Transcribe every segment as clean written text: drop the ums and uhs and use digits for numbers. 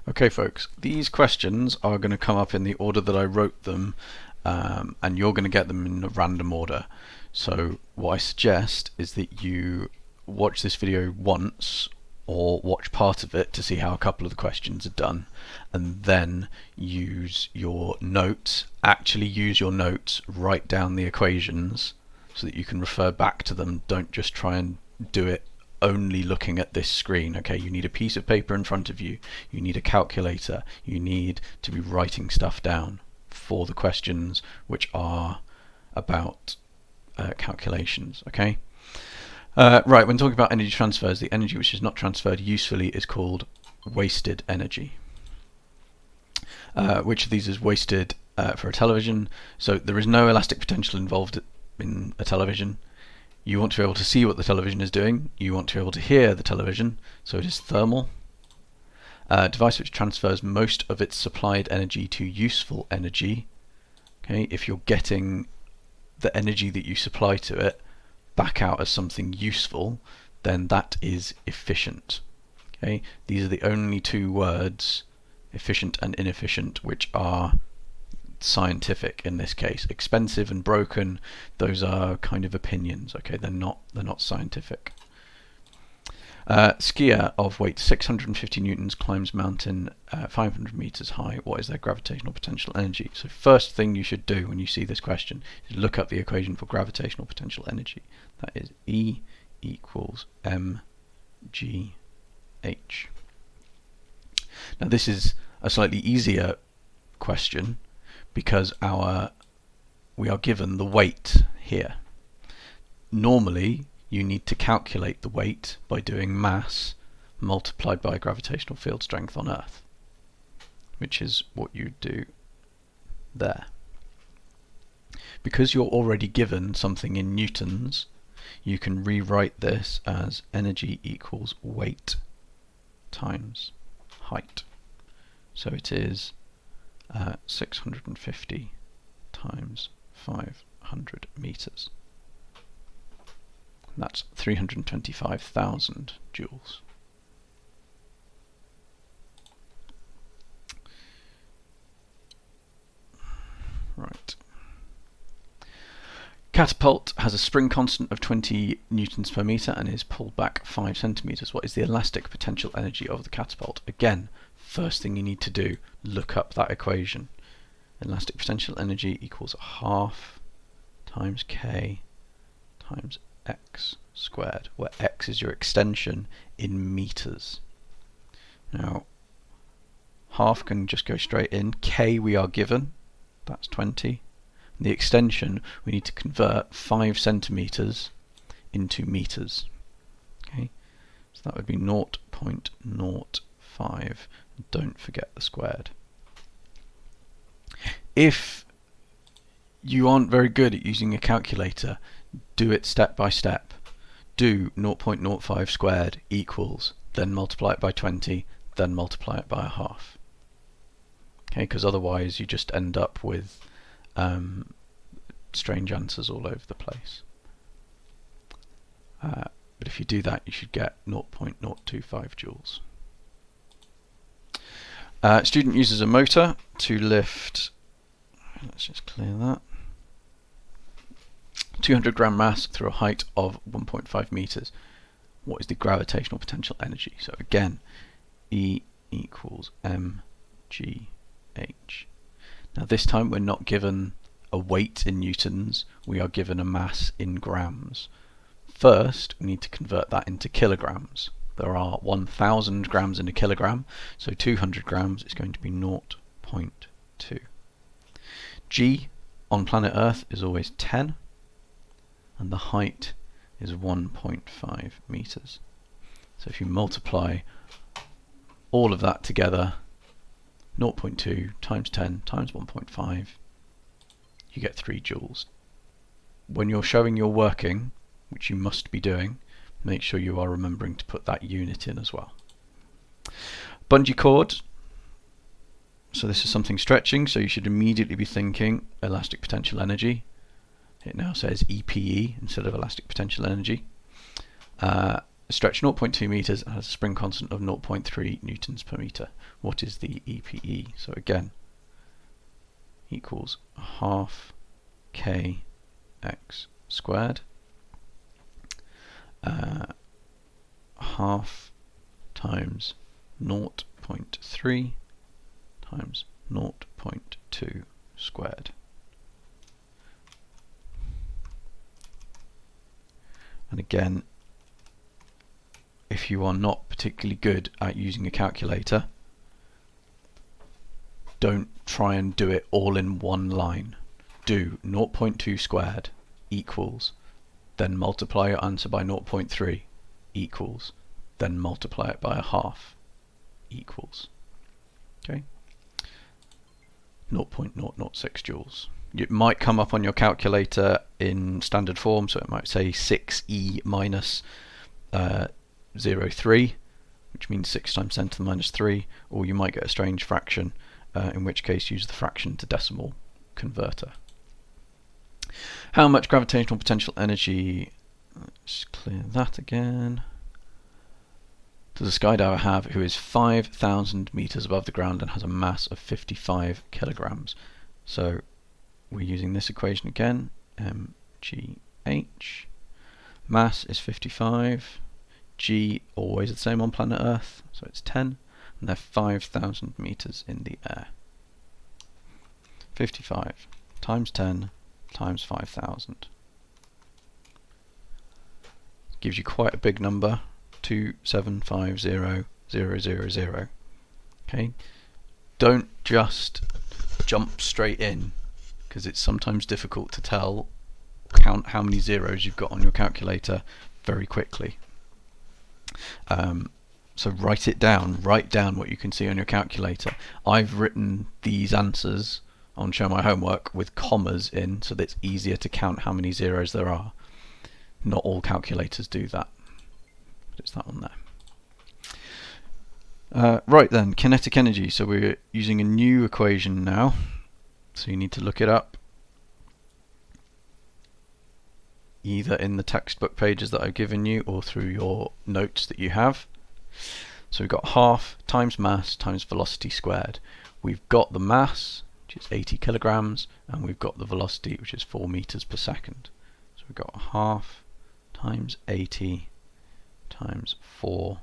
Okay, folks, these questions are going to come up in the order that I wrote them, and you're going to get them in a random order. So what I suggest is that you watch this video once or watch part of it to see how a couple of the questions are done, and then use your notes. Actually use your notes, write down the equations so that you can refer back to them. Don't just try and do it only looking at this screen. Okay, you need a piece of paper in front of you, you need a calculator, you need to be writing stuff down for the questions which are about calculations. Okay, right, when talking about energy transfers, the energy which is not transferred usefully is called wasted energy. Which of these is wasted for a television? So there is no elastic potential involved in a television. You want to be able to see what the television is doing. You want to be able to hear the television, so it is thermal. A device which transfers most of its supplied energy to useful energy. Okay, if you're getting the energy that you supply to it back out as something useful, then that is efficient. Okay, these are the only two words, efficient and inefficient, which are scientific in this case. Expensive and broken, those are kind of opinions. Okay, they're not scientific. Skier of weight 650 newtons climbs mountain 500 meters high. What is their gravitational potential energy? So first thing you should do when you see this question is look up the equation for gravitational potential energy. That is E equals mgh. Now this is a slightly easier question because we are given the weight here. Normally you need to calculate the weight by doing mass multiplied by gravitational field strength on Earth, which is what you do there. Because you're already given something in newtons, you can rewrite this as energy equals weight times height. So it is 650 times 500 meters. That's 325,000 joules. Right. Catapult has a spring constant of 20 newtons per meter and is pulled back 5 centimeters. What is the elastic potential energy of the catapult? Again, first thing you need to do, look up that equation. Elastic potential energy equals half times k times x squared, where x is your extension in meters. Now, half can just go straight in. K we are given, that's 20. And the extension, we need to convert 5 centimeters into meters. Okay, so that would be 0.05. Don't forget the squared. If you aren't very good at using a calculator, do it step by step. Do 0.05 squared equals, then multiply it by 20, then multiply it by a half. Okay, because otherwise you just end up with strange answers all over the place. But if you do that, you should get 0.025 joules. Student uses a motor to lift, let's just clear that, 200 gram mass through a height of 1.5 meters. What is the gravitational potential energy? So again, E equals mgh. Now this time we're not given a weight in newtons, we are given a mass in grams. First, we need to convert that into kilograms. There are 1,000 grams in a kilogram, so 200 grams is going to be 0.2. G on planet Earth is always 10, and the height is 1.5 meters. So if you multiply all of that together, 0.2 times 10 times 1.5, you get 3 joules. When you're showing you're working, which you must be doing, make sure you are remembering to put that unit in as well. Bungee cord. So this is something stretching, so you should immediately be thinking elastic potential energy. It now says EPE instead of elastic potential energy. stretch 0.2 meters and has a spring constant of 0.3 newtons per meter. What is the EPE? So again, equals half kx squared, half times 0.3 times 0.2 squared. And again, if you are not particularly good at using a calculator, don't try and do it all in one line. Do 0.2 squared equals, then multiply your answer by 0.3 equals, then multiply it by a half equals. Okay? 0.006 joules. It might come up on your calculator in standard form, so it might say 6e minus 0.3, which means 6 times 10 to the minus 3, or you might get a strange fraction, in which case use the fraction to decimal converter. How much gravitational potential energy, let's clear that again, does a skydiver have who is 5,000 meters above the ground and has a mass of 55 kilograms? So we're using this equation again, mgh, mass is 55, g always the same on planet Earth, so it's 10, and they're 5,000 meters in the air. 55 times 10 times 5,000 gives you quite a big number, 2750000. Okay, don't just jump straight in, because it's sometimes difficult to count how many zeros you've got on your calculator very quickly. So write it down, write down what you can see on your calculator. I've written these answers on Show My Homework with commas in, so that it's easier to count how many zeros there are. Not all calculators do that, but it's that one there. Right then, kinetic energy. So we're using a new equation now, so you need to look it up either in the textbook pages that I've given you or through your notes that you have. So we've got half times mass times velocity squared. We've got the mass, which is 80 kilograms, and we've got the velocity, which is 4 meters per second. So we've got half times 80 times 4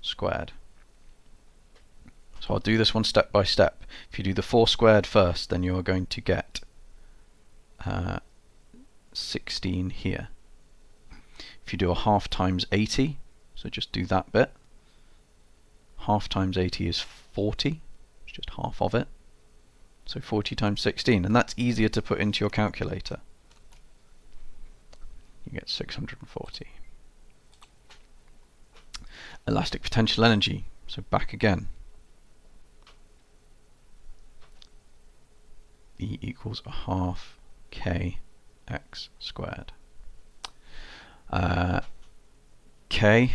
squared. So I'll do this one step by step. If you do the 4 squared first, then you're going to get 16 here. If you do a half times 80, so just do that bit, half times 80 is 40, it's just half of it, so 40 times 16, and that's easier to put into your calculator. You get 640. Elastic potential energy, so back again. E equals a half kx squared. K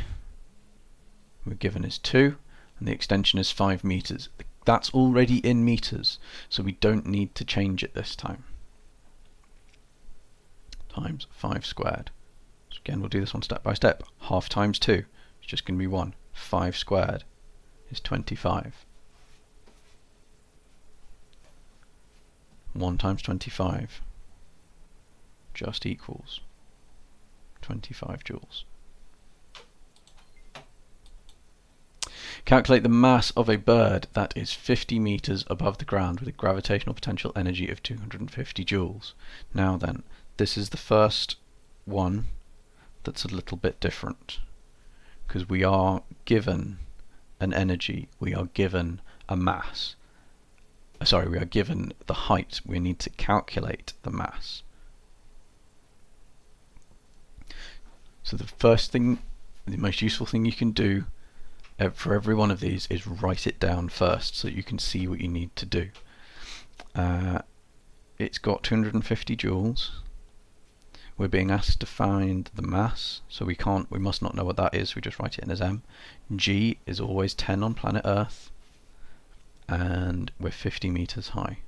we're given is 2, and the extension is 5 meters. That's already in meters, so we don't need to change it this time. Times 5 squared. So again, we'll do this one step by step. Half times 2, it's just going to be 1. 5 squared is 25. 1 times 25 just equals 25 joules. Calculate the mass of a bird that is 50 meters above the ground with a gravitational potential energy of 250 joules. Now then, this is the first one that's a little bit different, because we are given an energy, we are given a mass. Sorry, we are given the height. We need to calculate the mass. So the first thing, the most useful thing you can do for every one of these is write it down first so that you can see what you need to do. It's got 250 joules. We're being asked to find the mass, so we must not know what that is, we just write it in as m. G is always 10 on planet Earth, and we're 50 meters high.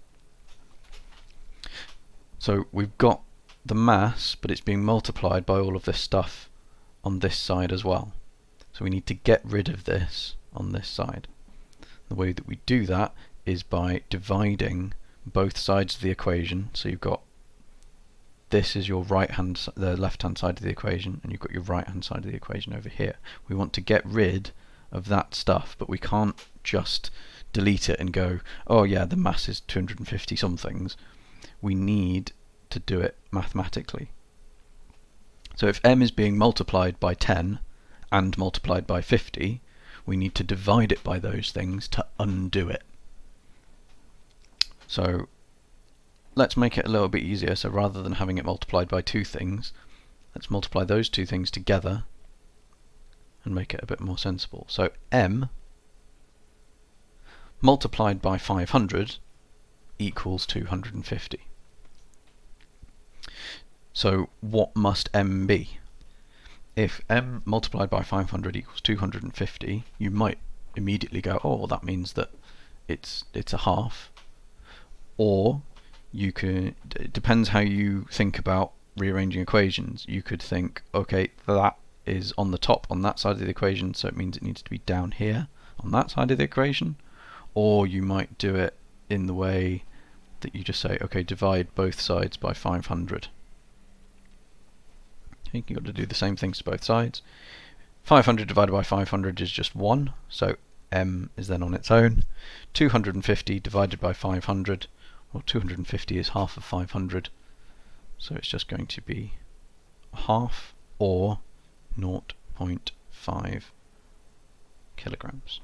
So we've got the mass, but it's being multiplied by all of this stuff on this side as well. So we need to get rid of this on this side. The way that we do that is by dividing both sides of the equation. So you've got this is your the left-hand side of the equation, and you've got your right-hand side of the equation over here. We want to get rid of that stuff, but we can't just delete it and go, oh yeah, the mass is 250 somethings. We need to do it mathematically. So if m is being multiplied by 10 and multiplied by 50, we need to divide it by those things to undo it. So let's make it a little bit easier. So rather than having it multiplied by two things, let's multiply those two things together and make it a bit more sensible. So m multiplied by 500 equals 250. So what must m be? If m multiplied by 500 equals 250, you might immediately go, oh, well, that means that it's a half. Or you can, it depends how you think about rearranging equations. You could think, okay, that is on the top on that side of the equation, so it means it needs to be down here on that side of the equation. Or you might do it in the way that you just say, okay, divide both sides by 500. You've got to do the same things to both sides. 500 divided by 500 is just 1, so m is then on its own. 250 divided by 500, well, 250 is half of 500, so it's just going to be half, or 0.5 kilograms.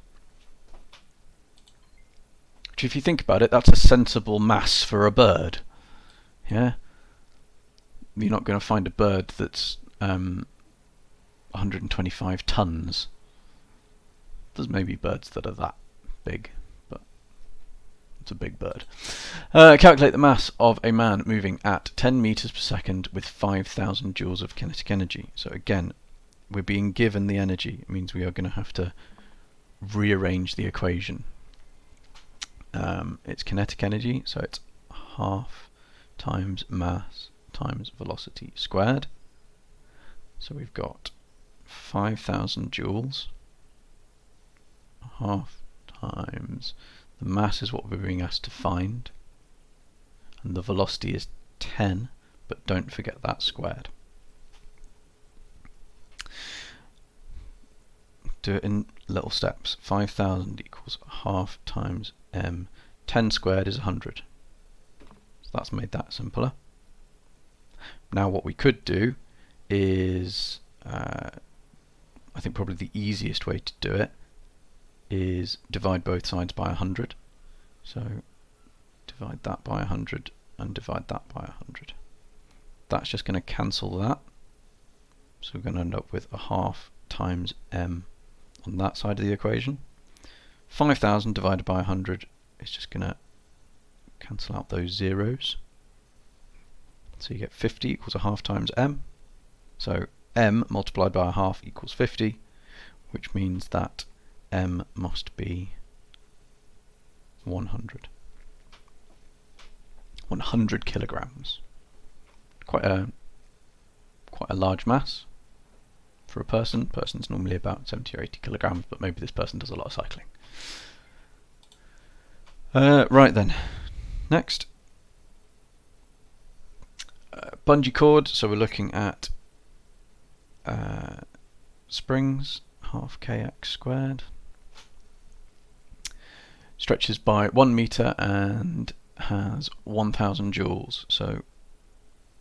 Which, if you think about it, that's a sensible mass for a bird. Yeah? You're not going to find a bird that's 125 tons. There's maybe birds that are that big, but it's a big bird. Calculate the mass of a man moving at 10 meters per second with 5,000 joules of kinetic energy. So again, we're being given the energy. It means we are going to have to rearrange the equation. It's kinetic energy, so it's half times mass times velocity squared. So we've got 5,000 joules, half times the mass is what we're being asked to find, and the velocity is 10, but don't forget that squared. Do it in little steps. 5,000 equals half times m. 10 squared is 100. So that's made that simpler. Now what we could do is, I think probably the easiest way to do it is divide both sides by 100. So divide that by 100 and divide that by 100. That's just going to cancel that. So we're going to end up with a half times m on that side of the equation. 5,000 divided by 100 is just going to cancel out those zeros. So you get 50 equals a half times m. So m multiplied by a half equals 50, which means that m must be 100. 100 kilograms. Quite a large mass for a person. Person's normally about 70 or 80 kilograms, but maybe this person does a lot of cycling. Right then, next. Bungee cord, so we're looking at springs, half kx squared. Stretches by 1 meter and has 1,000 joules. So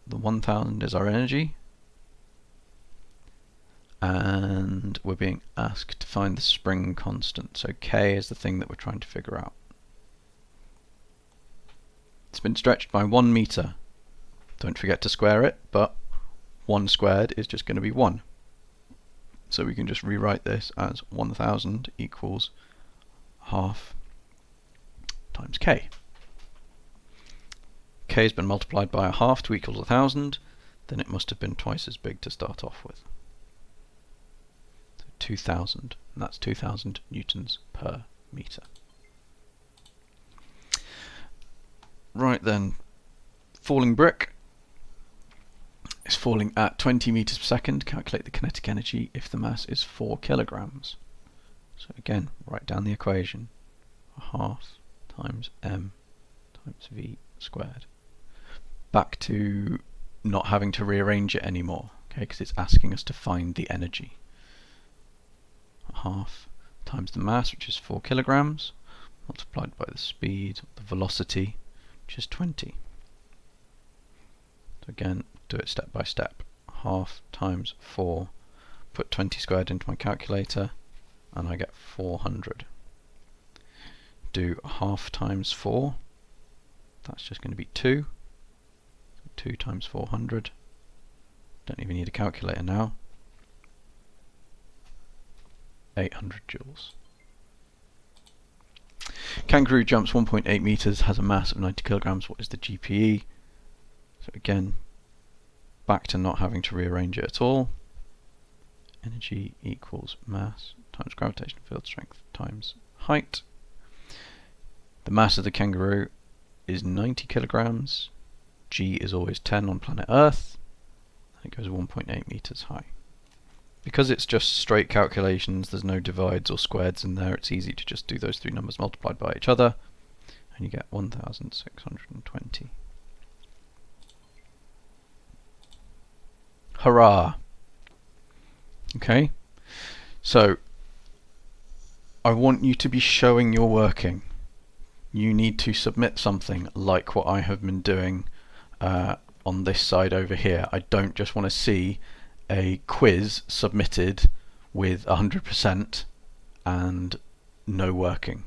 the 1,000 is our energy, and we're being asked to find the spring constant. So k is the thing that we're trying to figure out. It's been stretched by 1 meter. Don't forget to square it, but 1 squared is just going to be 1. So we can just rewrite this as 1,000 equals half times k. K has been multiplied by a half to equal 1,000, then it must have been twice as big to start off with. So 2,000, and that's 2,000 newtons per meter. Right then, falling brick. is falling at 20 meters per second. Calculate the kinetic energy if the mass is 4 kilograms. So again, write down the equation. 1/2 times m times v squared. Back to not having to rearrange it anymore, okay, because it's asking us to find the energy. 1/2 times the mass, which is 4 kilograms, multiplied by the speed, the velocity, which is 20. So again, do it step by step. 1/2 times 4, put 20 squared into my calculator, and I get 400. Do 1/2 times 4, that's just going to be 2. 2 times 400, don't even need a calculator now, 800 joules. Kangaroo jumps 1.8 meters, has a mass of 90 kilograms. What is the GPE? So again, back to not having to rearrange it at all. Energy equals mass times gravitational field strength times height. The mass of the kangaroo is 90 kilograms. G is always 10 on planet Earth, and it goes 1.8 meters high. Because it's just straight calculations, there's no divides or squareds in there, it's easy to just do those three numbers multiplied by each other, and you get 1,620. Hurrah! Okay, so I want you to be showing your working. You need to submit something like what I have been doing on this side over here. I don't just want to see a quiz submitted with 100% and no working.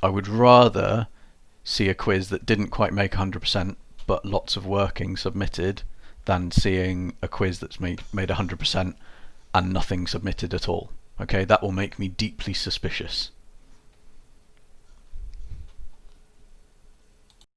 I would rather see a quiz that didn't quite make 100% but lots of working submitted than seeing a quiz that's made 100% and nothing submitted at all. Okay, that will make me deeply suspicious.